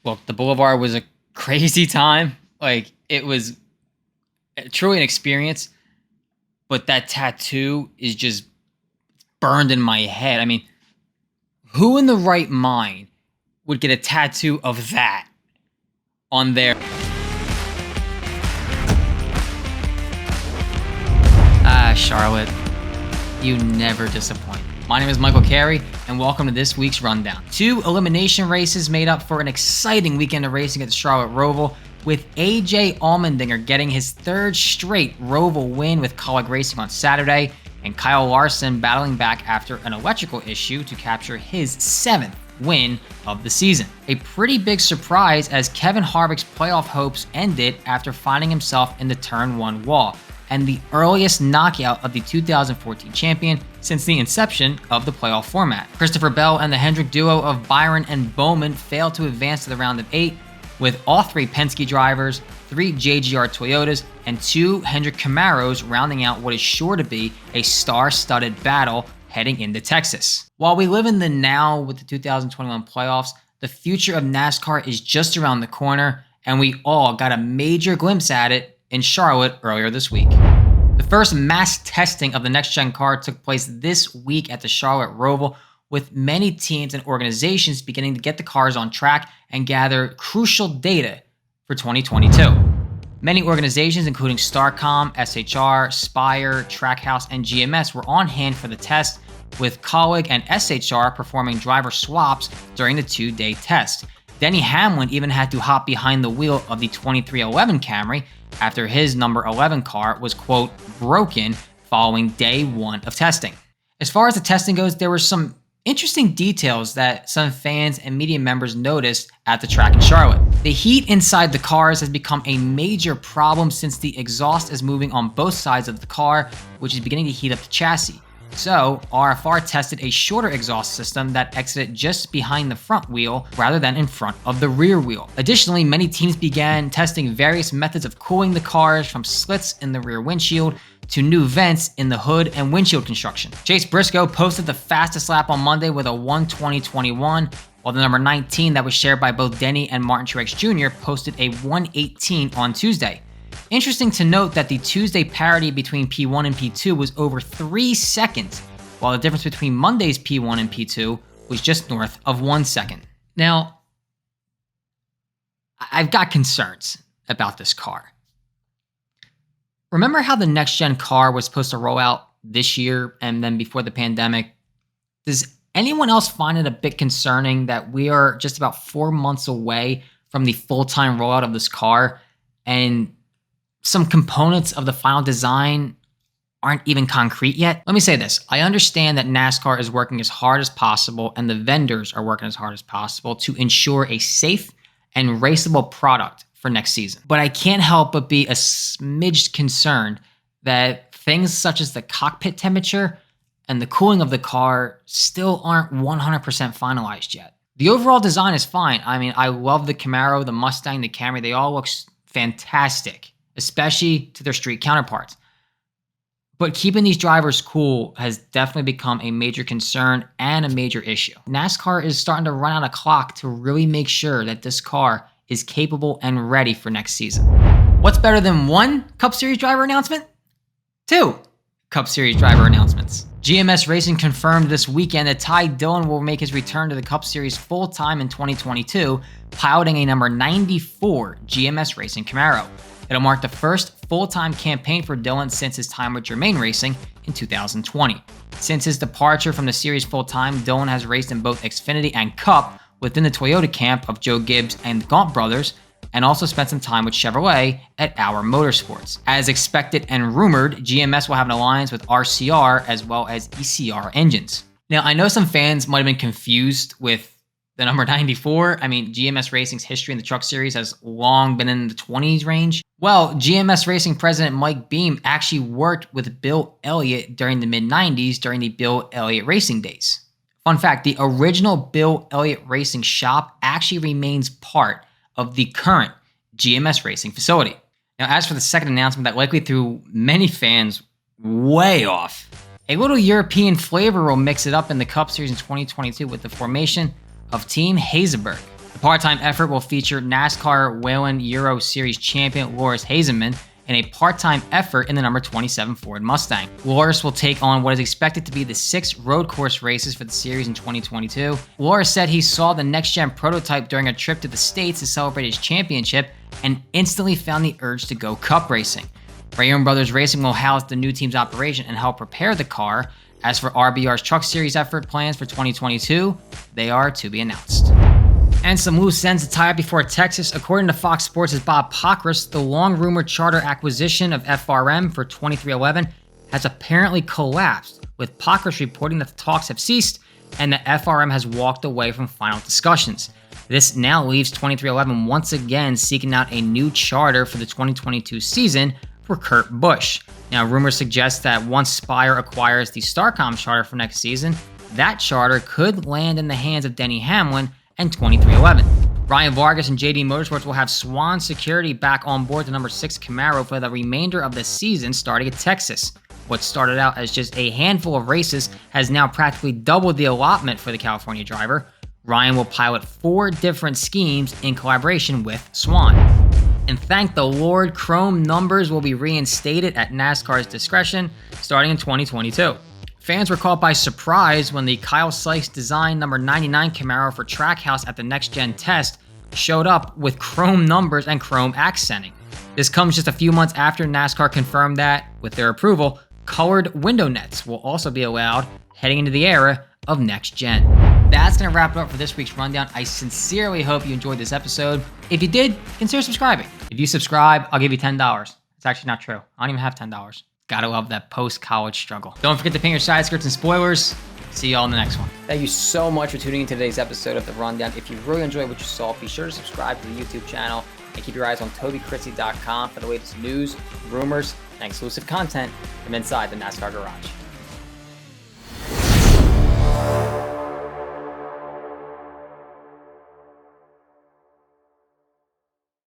Look, the Boulevard was a crazy time. Like, it was truly an experience, but that tattoo is just burned in my head. I mean, who in the right mind would get a tattoo of that on their... Charlotte, you never disappoint. My name is Michael Carey, and welcome to this week's rundown. 2 elimination races made up for an exciting weekend of racing at the Charlotte Roval, with AJ Allmendinger getting his 3rd straight Roval win with Kaulig Racing on Saturday, and Kyle Larson battling back after an electrical issue to capture his 7th win of the season. A pretty big surprise as Kevin Harvick's playoff hopes ended after finding himself in the Turn 1 wall, and the earliest knockout of the 2014 champion since the inception of the playoff format. Christopher Bell and the Hendrick duo of Byron and Bowman failed to advance to the round of 8, with all 3 Penske drivers, 3 JGR Toyotas, and 2 Hendrick Camaros rounding out what is sure to be a star-studded battle heading into Texas. While we live in the now with the 2021 playoffs, the future of NASCAR is just around the corner, and we all got a major glimpse at it in Charlotte earlier this week. The first mass testing of the next-gen car took place this week at the Charlotte Roval, with many teams and organizations beginning to get the cars on track and gather crucial data for 2022. Many organizations, including Starcom, SHR, Spire, Trackhouse, and GMS, were on hand for the test, with Kaulig and SHR performing driver swaps during the 2-day test. Denny Hamlin even had to hop behind the wheel of the 2311 Camry after his number 11 car was, quote, broken following day 1 of testing. As far as the testing goes, there were some interesting details that some fans and media members noticed at the track in Charlotte. The heat inside the cars has become a major problem since the exhaust is moving on both sides of the car, which is beginning to heat up the chassis. So, RFR tested a shorter exhaust system that exited just behind the front wheel rather than in front of the rear wheel. Additionally, many teams began testing various methods of cooling the cars, from slits in the rear windshield to new vents in the hood and windshield construction. Chase Briscoe posted the fastest lap on Monday with a 1:20.21, while the number 19 that was shared by both Denny and Martin Truex Jr. posted a 1:18 on Tuesday. Interesting to note that the Tuesday parity between P1 and P2 was over 3 seconds, while the difference between Monday's P1 and P2 was just north of 1 second. Now, I've got concerns about this car. Remember how the next-gen car was supposed to roll out this year and then before the pandemic? Does anyone else find it a bit concerning that we are just about 4 months away from the full-time rollout of this car, and some components of the final design aren't even concrete yet? Let me say this. I understand that NASCAR is working as hard as possible and the vendors are working as hard as possible to ensure a safe and raceable product for next season. But I can't help but be a smidge concerned that things such as the cockpit temperature and the cooling of the car still aren't 100% finalized yet. The overall design is fine. I mean, I love the Camaro, the Mustang, the Camry. They all look fantastic, especially to their street counterparts. But keeping these drivers cool has definitely become a major concern and a major issue. NASCAR is starting to run out of clock to really make sure that this car is capable and ready for next season. What's better than 1 Cup Series driver announcement? 2 Cup Series driver announcements. GMS Racing confirmed this weekend that Ty Dillon will make his return to the Cup Series full-time in 2022, piloting a number 94 GMS Racing Camaro. It'll mark the first full-time campaign for Dillon since his time with Germain Racing in 2020. Since his departure from the series full-time, Dillon has raced in both Xfinity and Cup within the Toyota camp of Joe Gibbs and the Gaunt brothers, and also spent some time with Chevrolet at Our Motorsports. As expected and rumored, GMS will have an alliance with RCR as well as ECR engines. Now, I know some fans might have been confused with the number 94. I mean, GMS Racing's history in the truck series has long been in the 20s range. Well, GMS Racing president Mike Beam actually worked with Bill Elliott during the mid-90s during the Bill Elliott Racing days. Fun fact, the original Bill Elliott Racing shop actually remains part of the current GMS Racing facility. Now, as for the second announcement that likely threw many fans way off, a little European flavor will mix it up in the Cup Series in 2022 with the formation of Team HEZEBERG. The part-time effort will feature NASCAR Whelen Euro Series champion Loris Hazeman in a part-time effort in the number 27 Ford Mustang. Loris will take on what is expected to be the 6 road course races for the series in 2022. Loris said he saw the next-gen prototype during a trip to the States to celebrate his championship and instantly found the urge to go cup racing. Rayon Brothers Racing will house the new team's operation and help prepare the car. As for RBR's Truck Series effort plans for 2022, they are to be announced. And some loose ends to tie up before Texas. According to Fox Sports' Bob Pockrass, the long-rumored charter acquisition of FRM for 2311 has apparently collapsed, with Pockrass reporting that the talks have ceased and that FRM has walked away from final discussions. This now leaves 2311 once again seeking out a new charter for the 2022 season for Kurt Busch. Now, rumors suggest that once Spire acquires the Starcom charter for next season, that charter could land in the hands of Denny Hamlin and 2311. Ryan Vargas and JD Motorsports will have Swan Security back on board the number 6 Camaro for the remainder of the season starting at Texas. What started out as just a handful of races has now practically doubled the allotment for the California driver. Ryan will pilot 4 different schemes in collaboration with Swan. And thank the Lord, chrome numbers will be reinstated at NASCAR's discretion starting in 2022. Fans were caught by surprise when the Kyle Sykes designed number 99 Camaro for Trackhouse at the Next Gen test showed up with chrome numbers and chrome accenting. This comes just a few months after NASCAR confirmed that, with their approval, colored window nets will also be allowed heading into the era of Next Gen. That's going to wrap it up for this week's rundown. I sincerely hope you enjoyed this episode. If you did, consider subscribing. If you subscribe, I'll give you $10. It's actually not true. I don't even have $10. Gotta love that post-college struggle. Don't forget to ping your side skirts and spoilers. See y'all in the next one. Thank you so much for tuning in to today's episode of The Rundown. If you really enjoyed what you saw, be sure to subscribe to the YouTube channel and keep your eyes on TobyChristie.com for the latest news, rumors, and exclusive content from inside the NASCAR garage.